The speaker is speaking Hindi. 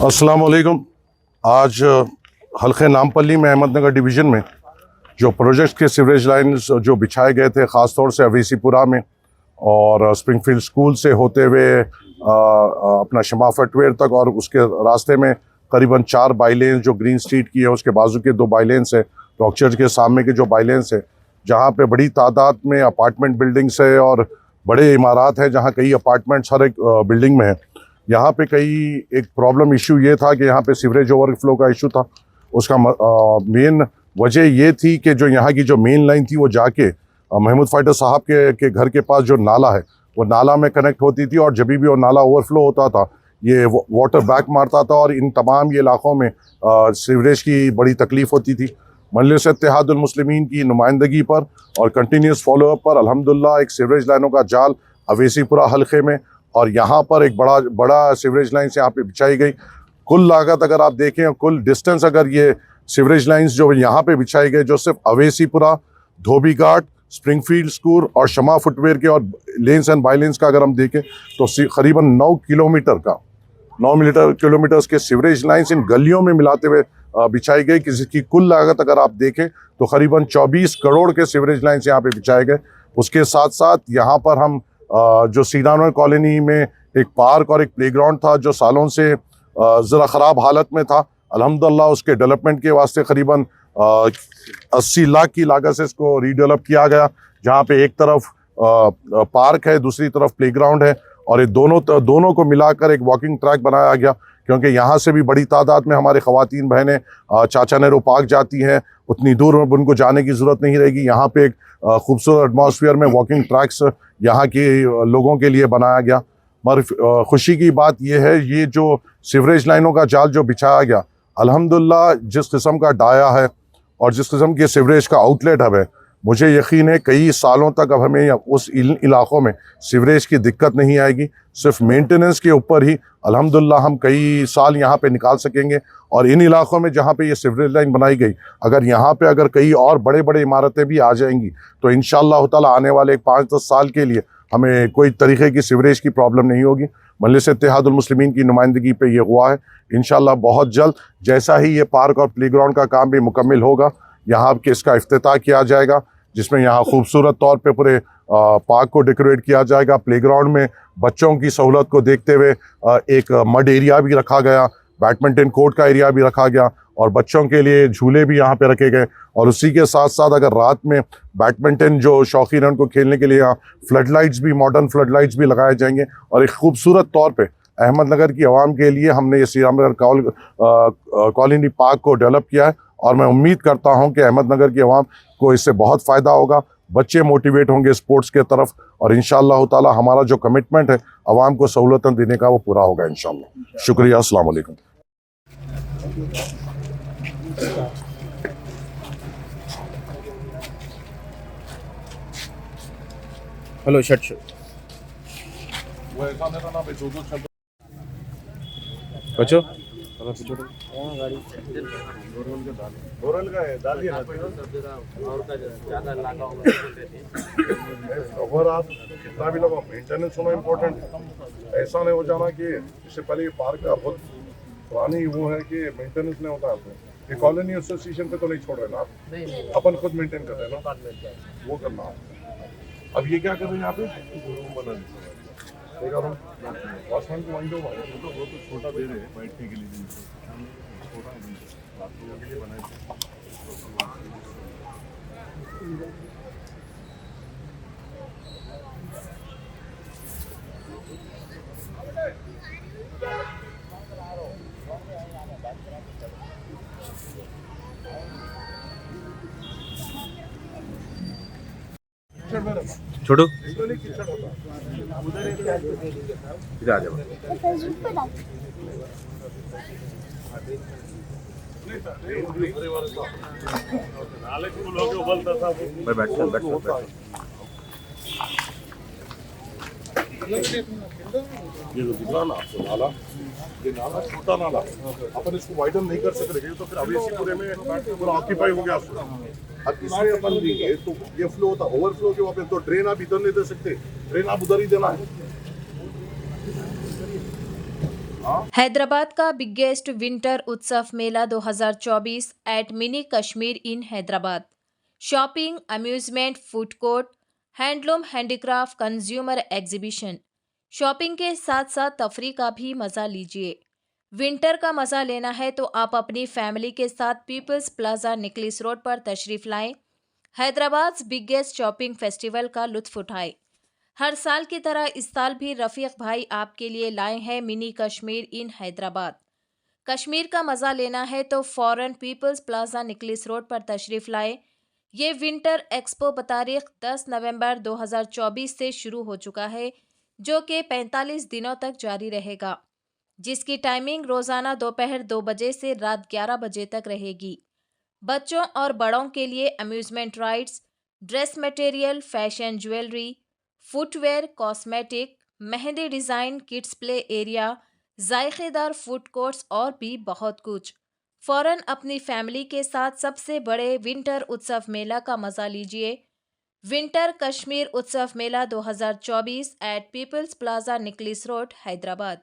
अस्सलाम वालेकुम। आज हल्के नामपल्ली में अहमदनगर डिवीज़न में जो प्रोजेक्ट्स के सीवरेज लाइन्स जो बिछाए गए थे, ख़ास तौर से अवेसीपुरा में और स्प्रिंगफील्ड स्कूल से होते हुए अपना शमा फुटवेयर तक, और उसके रास्ते में करीबन 4 बाइलेन जो ग्रीन स्ट्रीट की है, उसके बाजू के 2 बाइलेन्स है, रॉक चर्च के सामने के जो बाइलेन्स है, जहाँ पे बड़ी तादाद में अपार्टमेंट बिल्डिंग्स है और बड़े इमारात हैं, जहाँ कई अपार्टमेंट्स हर एक बिल्डिंग में है। यहाँ पे एक प्रॉब्लम इशू ये था कि यहाँ पे सीवरेज ओवरफ्लो का इशू था। उसका मेन वजह ये थी कि जो यहाँ की जो मेन लाइन थी वो जाके महमूद फाइटर साहब के घर के पास जो नाला है, वो नाला में कनेक्ट होती थी, और जब भी वो नाला ओवरफ्लो होता था ये वाटर बैक मारता था, और इन तमाम ये इलाकों में सीवरेज की बड़ी तकलीफ़ होती थी। मजलिस इत्तेहादुल मुस्लिमीन की नुमाइंदगी पर और कंटिन्यूस फॉलोअप पर अल्हम्दुलिल्लाह एक सीवरेज लाइनों का जाल अवेसीपुरा हल्के में और यहाँ पर एक बड़ा सीवरेज लाइन्स यहाँ पे बिछाई गई। कुल लागत अगर आप देखें, कुल डिस्टेंस अगर ये सीवरेज लाइन्स जो यहाँ पे बिछाई गई, जो सिर्फ अवेसीपुरा, धोबी घाट, स्प्रिंगफील्ड स्कूल और शमा फुटवेयर के और लेन्स एंड बाइलेन्स का अगर हम देखें तो करीबन 9 किलोमीटर्स के सीवरेज लाइन्स इन गलियों में मिलाते हुए बिछाई गई, जिसकी कुल लागत अगर आप देखें तो करीबन 24 करोड़ के सीवरेज लाइन्स यहाँ पे बिछाए गए। उसके साथ साथ यहाँ पर हम जो सीडानोर कॉलोनी में एक पार्क और एक प्लेग्राउंड था जो सालों से ज़रा ख़राब हालत में था, अल्हम्दुलिल्लाह उसके डेवलपमेंट के वास्ते करीबन 80 लाख की लागत से इसको रीडेवलप किया गया, जहाँ पे एक तरफ पार्क है, दूसरी तरफ प्लेग्राउंड है, और ये दोनों को मिलाकर एक वॉकिंग ट्रैक बनाया गया, क्योंकि यहाँ से भी बड़ी तादाद में हमारे ख़वातीन बहनें चाचा नेहरू पार्क जाती हैं, उतनी दूर उनको जाने की ज़रूरत नहीं रहेगी। यहाँ पे एक खूबसूरत एटमॉस्फेयर में वॉकिंग ट्रैक्स यहाँ के लोगों के लिए बनाया गया। मगर खुशी की बात यह है, ये जो सीवरेज लाइनों का जाल जो बिछाया गया, अल्हम्दुलिल्लाह जिस किस्म का डाया है और जिस किस्म के सीवरेज का आउटलेट है, मुझे यकीन है कई सालों तक अब हमें उस इलाकों में सीवरेज की दिक्कत नहीं आएगी। सिर्फ मेंटेनेंस के ऊपर ही अल्हम्दुलिल्लाह हम कई साल यहाँ पे निकाल सकेंगे। और इन इलाकों में जहाँ पे ये सीवरेज लाइन बनाई गई, अगर यहाँ पे अगर कई और बड़े बड़े इमारतें भी आ जाएंगी तो इंशाअल्लाह ताला आने वाले 5-10 साल के लिए हमें कोई तरीके की सीवरेज की प्रॉब्लम नहीं होगी। मजलिस इत्तेहादुल मुस्लिमीन की नुमाइंदगी पे ये हुआ है। इंशाअल्लाह बहुत जल्द जैसा ही ये पार्क और प्लेग्राउंड का काम भी मुकम्मल होगा, यहाँ के इसका इफ्तिताह किया जाएगा, जिसमें यहाँ खूबसूरत तौर पे पूरे पार्क को डेकोरेट किया जाएगा। प्लेग्राउंड में बच्चों की सहूलत को देखते हुए एक मड एरिया भी रखा गया, बैडमिंटन कोर्ट का एरिया भी रखा गया, और बच्चों के लिए झूले भी यहाँ पे रखे गए। और उसी के साथ साथ अगर रात में बैडमिंटन जो शौकीन हैं उनको खेलने के लिए यहाँ फ्लड लाइट्स भी, मॉडर्न फ्लड लाइट्स भी लगाए जाएंगे। और एक खूबसूरत तौर पे अहमदनगर की आवाम के लिए हमने ये श्री राम नगर कॉलोनी पार्क को डेवलप किया है, और मैं उम्मीद करता हूँ कि अहमदनगर की आवाम को इससे बहुत फ़ायदा होगा। बच्चे मोटिवेट होंगे स्पोर्ट्स के तरफ, और इंशाअल्लाह ताला हमारा जो कमिटमेंट है आवाम को सहूलतें देने का वो पूरा होगा इंशाअल्लाह। शुक्रिया, अस्सलाम वालेकुम। हेलो शट बच्चो और आप कितना भी लगाओ, मेंटेनेंस होना इम्पोर्टेंट है। ऐसा नहीं हो जाना कि इससे पहले ये पार्क का बहुत पुरानी वो है कि मेंटेनेंस नहीं होता। आपको ये कॉलोनी एसोसिएशन पे तो नहीं छोड़ रहे ना आप, अपन खुद मेंटेन कर रहे हैं ना, वो करना। अब ये क्या कर रहे हैं यहाँ पे, वॉचमैन को वाइंडो वो तो छोटा दे रहे हैं बैठने के लिए, छोटा के लिए बनाए। छोटू इधर आ जाओ। मैं बैठ ये जो दिख रहा ना आपको नाला, ये नाला छोटा नाला, अपन इसको वाइडन नहीं कर सकते, तो फिर अवेसीपुरे में पूरा ऑक्यूपाई हो गया। अब इसमें अपन देंगे तो ये फ्लो होता, ओवरफ्लो के वापस, तो ड्रेन आप इधर नहीं दे सकते, ड्रेन आप उधर ही देना है। हैदराबाद का बिगेस्ट विंटर उत्सव मेला 2024 at mini Kashmir in Hyderabad. Shopping, amusement, food court, handloom, handicraft, consumer exhibition. Shopping के साथ साथ तफरी का भी मजा लीजिए। विंटर का मजा लेना है तो आप अपनी फैमिली के साथ पीपल्स प्लाजा निकलिस रोड पर तशरीफ लाएं। हैदराबाद बिगेस्ट शॉपिंग फेस्टिवल का लुत्फ उठाएं। हर साल की तरह इस साल भी रफीक भाई आपके लिए लाए हैं मिनी कश्मीर इन हैदराबाद। कश्मीर का मज़ा लेना है तो फौरन पीपल्स प्लाजा निकलिस रोड पर तशरीफ़ लाएं। ये विंटर एक्सपो बतारीख 10 नवंबर 2024 से शुरू हो चुका है, जो कि 45 दिनों तक जारी रहेगा, जिसकी टाइमिंग रोज़ाना दोपहर 2 बजे से रात 11 बजे तक रहेगी। बच्चों और बड़ों के लिए amusement rides, dress material, fashion jewellery, footwear, cosmetic, mehndi design, kids play area, जायकेदार फूड कोर्ट्स और भी बहुत कुछ। फ़ौरन अपनी फैमिली के साथ सबसे बड़े विंटर उत्सव मेला का मज़ा लीजिए। विंटर कश्मीर उत्सव मेला 2024 एट पीपल्स प्लाजा निकलिस रोड, हैदराबाद।